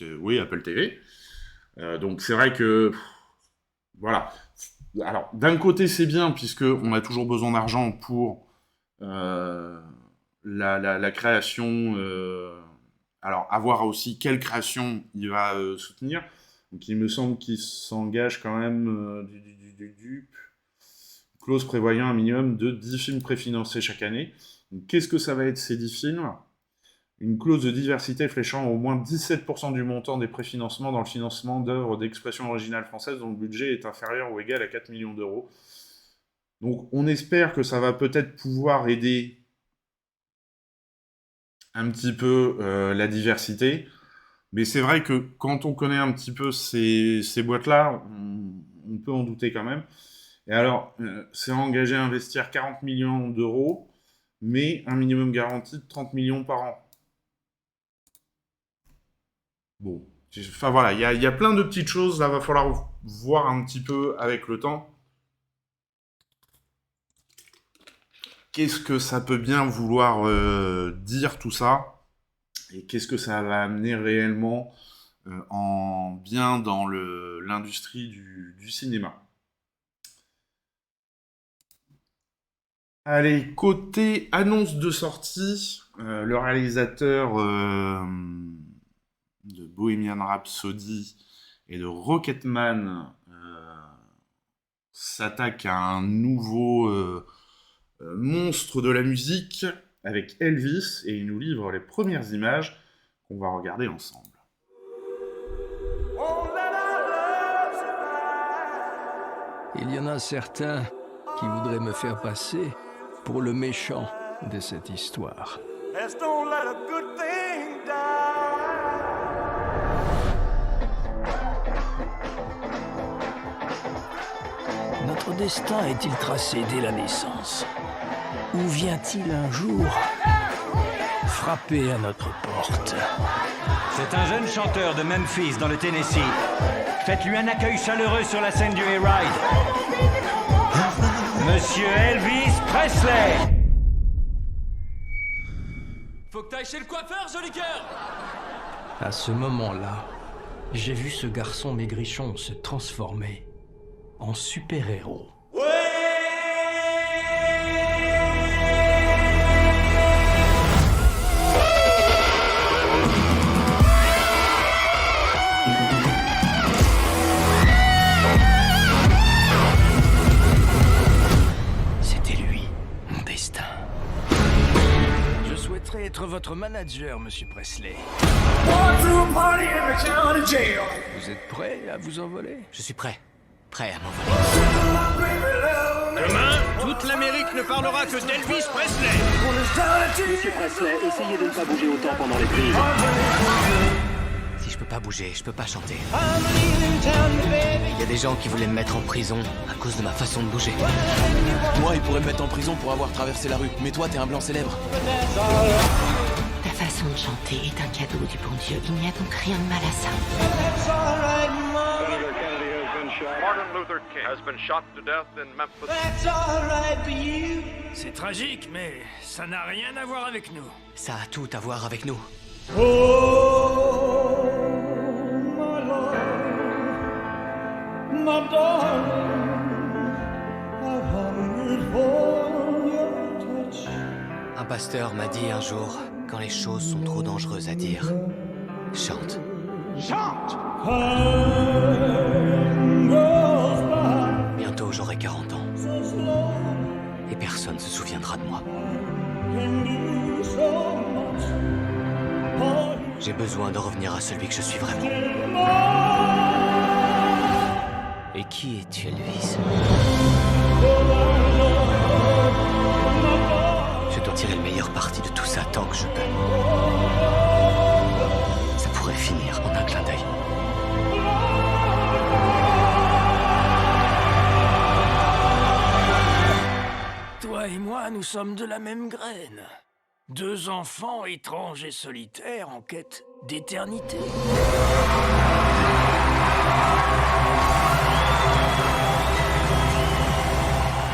oui, Apple TV. Donc c'est vrai que voilà. Alors d'un côté c'est bien puisque on a toujours besoin d'argent pour la création. Alors à voir aussi quelle création il va soutenir. Donc il me semble qu'il s'engage quand même du clause prévoyant un minimum de 10 films préfinancés chaque année. Donc, qu'est-ce que ça va être ces 10 films? Une clause de diversité fléchant au moins 17% du montant des préfinancements dans le financement d'œuvres d'expression originale française dont le budget est inférieur ou égal à 4 millions d'euros. Donc on espère que ça va peut-être pouvoir aider un petit peu la diversité. Mais c'est vrai que quand on connaît un petit peu ces boîtes-là, on peut en douter quand même. Et alors, c'est engagé à investir 40 millions d'euros, mais un minimum garanti de 30 millions par an. Bon, enfin voilà, il y a plein de petites choses, là, va falloir voir un petit peu avec le temps. Qu'est-ce que ça peut bien vouloir dire tout ça? Et qu'est-ce que ça va amener réellement en bien dans l'industrie du cinéma? Allez, côté annonce de sortie, le réalisateur de Bohemian Rhapsody et de Rocketman s'attaque à un nouveau monstre de la musique avec Elvis et il nous livre les premières images qu'on va regarder ensemble. Il y en a certains qui voudraient me faire passer pour le méchant de cette histoire. Notre destin est-il tracé dès la naissance? Ou vient-il un jour frapper à notre porte? C'est un jeune chanteur de Memphis, dans le Tennessee. Faites-lui un accueil chaleureux sur la scène du Hayride. Monsieur Elvis Presley! Faut que t'ailles chez le coiffeur, joli cœur! À ce moment-là, j'ai vu ce garçon maigrichon se transformer en super-héros. C'était lui, mon destin. Je souhaiterais être votre manager, monsieur Presley. Vous êtes prêt à vous envoler? Je suis prêt. Prêt à m'envoler. Demain, toute l'Amérique ne parlera que d'Elvis Presley. Monsieur Presley, essayez de ne pas bouger autant pendant les prises. Si je peux pas bouger, je peux pas chanter. Il y a des gens qui voulaient me mettre en prison à cause de ma façon de bouger. Moi, ils pourraient me mettre en prison pour avoir traversé la rue. Mais toi, t'es un blanc célèbre. Ta façon de chanter est un cadeau du bon Dieu. Il n'y a donc rien de mal à ça. Martin Luther King has been shot to death in Memphis. C'est tragique, mais ça n'a rien à voir avec nous. Ça a tout à voir avec nous. Un pasteur m'a dit un jour, quand les choses sont trop dangereuses à dire, chante. Chante! Bientôt j'aurai 40 ans. Et personne ne se souviendra de moi. J'ai besoin de revenir à celui que je suis vraiment. Et qui es-tu, Elvis? Je dois tirer le meilleur parti de tout ça tant que je peux. Ça pourrait finir en un clin d'œil. Toi et moi, nous sommes de la même graine. Deux enfants étranges et solitaires en quête d'éternité.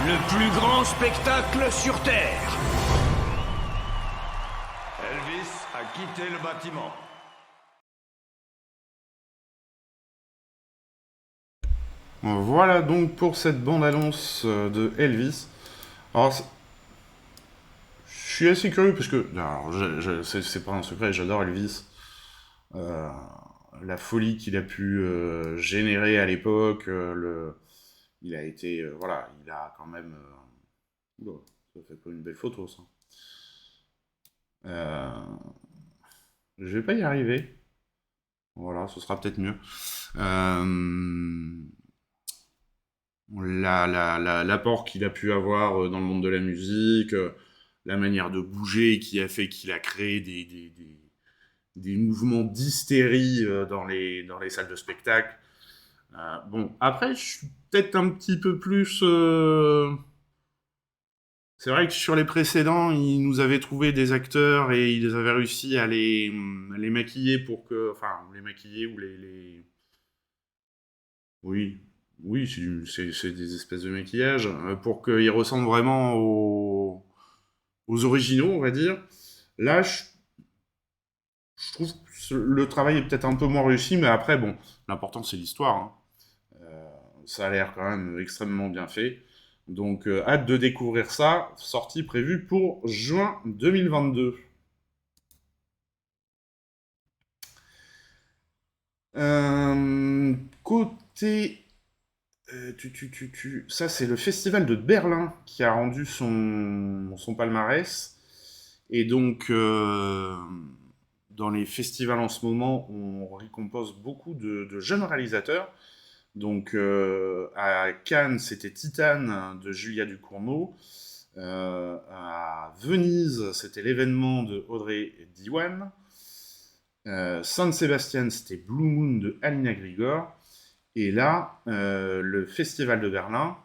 Le plus grand spectacle sur Terre. Elvis a quitté le bâtiment. Voilà donc pour cette bande-annonce de Elvis. Alors, je suis assez curieux parce que, alors, c'est pas un secret, j'adore Elvis. Euh, la folie qu'il a pu générer à l'époque, il a été, voilà, il a quand même. Oula, ça fait pas une belle photo ça. Euh, je vais pas y arriver. Voilà, ce sera peut-être mieux. L'apport qu'il a pu avoir dans le monde de la musique, la manière de bouger qui a fait qu'il a créé des mouvements d'hystérie dans les salles de spectacle. Bon, après, je suis peut-être un petit peu plus... C'est vrai que sur les précédents, il nous avait trouvé des acteurs et ils avaient réussi à les maquiller pour que... Enfin, les maquiller ou Oui, oui, c'est des espèces de maquillage pour qu'ils ressemblent vraiment aux originaux, on va dire. Là, je trouve que le travail est peut-être un peu moins réussi, mais après, bon, l'important c'est l'histoire, hein. Ça a l'air quand même extrêmement bien fait. Donc, hâte de découvrir ça. Sortie prévue pour juin 2022. Côté ça, c'est le festival de Berlin qui a rendu son palmarès. Et donc, dans les festivals en ce moment, on récompense beaucoup de jeunes réalisateurs. Donc, à Cannes, c'était Titane de Julia Ducournau. À Venise, c'était l'événement de Audrey Diwan. San Sebastian, c'était Blue Moon de Alina Grigor. Et là, le Festival de Berlin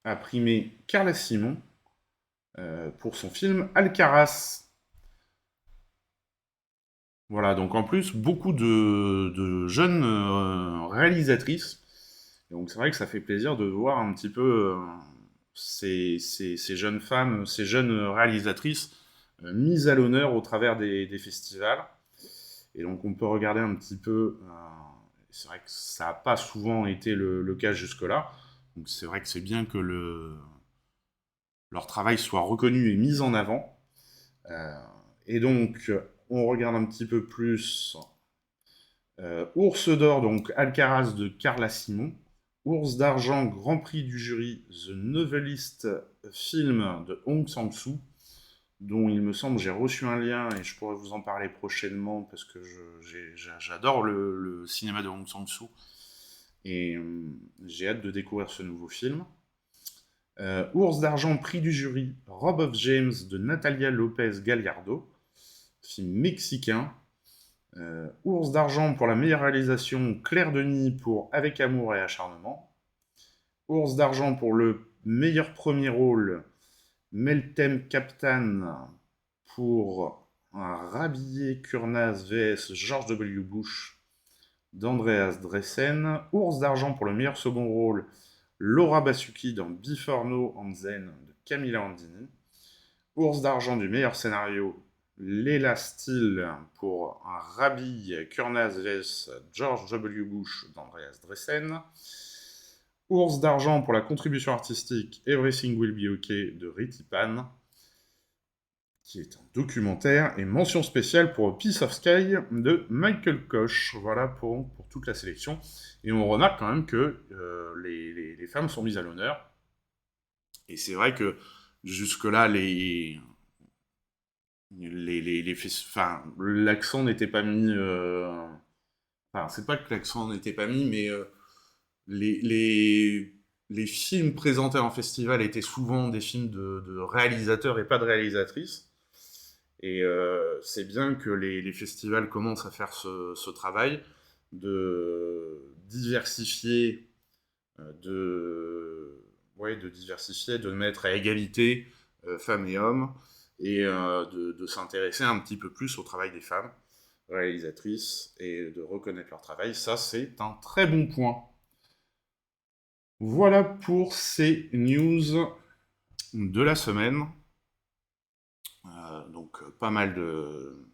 a primé Carla Simon pour son film Alcaraz. Voilà, donc en plus, beaucoup de jeunes réalisatrices. Donc c'est vrai que ça fait plaisir de voir un petit peu ces jeunes femmes, ces jeunes réalisatrices mises à l'honneur au travers des festivals. Et donc on peut regarder un petit peu. C'est vrai que ça n'a pas souvent été le cas jusque-là. Donc c'est vrai que c'est bien que leur travail soit reconnu et mis en avant. Et donc on regarde un petit peu plus Ours d'or, donc Alcaraz de Carla Simon. Ours d'argent, Grand Prix du jury, The Novelist film de Hong Sang-soo, dont il me semble j'ai reçu un lien et je pourrais vous en parler prochainement parce que j'adore le cinéma de Hong Sang-soo et j'ai hâte de découvrir ce nouveau film. Ours d'argent, prix du jury, Rob of James de Natalia Lopez Gallardo, film mexicain. Ours d'argent pour la meilleure réalisation, Claire Denis pour Avec amour et acharnement. Ours d'argent pour le meilleur premier rôle, Meltem Kaptan pour un rhabillé Kurnaz vs George W. Bush d'Andreas Dressen. Ours d'argent pour le meilleur second rôle, Laura Basuki dans Biforno and Zen de Camilla Andini. Ours d'argent du meilleur scénario, Leila Steele pour un rhabille Kurnaz vs George W. Bush d'Andreas Dressen. Ours d'argent pour la contribution artistique, Everything Will Be OK de Riti Pan, qui est un documentaire, et mention spéciale pour Piece of Sky de Michael Koch. Voilà pour toute la sélection. Et on remarque quand même que les femmes sont mises à l'honneur. Et c'est vrai que jusque-là, l'accent n'était pas mis... Enfin, c'est pas que l'accent n'était pas mis, mais les films présentés en festival étaient souvent des films de réalisateurs et pas de réalisatrices. Et c'est bien que les festivals commencent à faire ce travail de diversifier, de diversifier, de mettre à égalité femmes et hommes, et de s'intéresser un petit peu plus au travail des femmes réalisatrices et de reconnaître leur travail. Ça, c'est un très bon point. Voilà pour ces news de la semaine. Donc pas mal de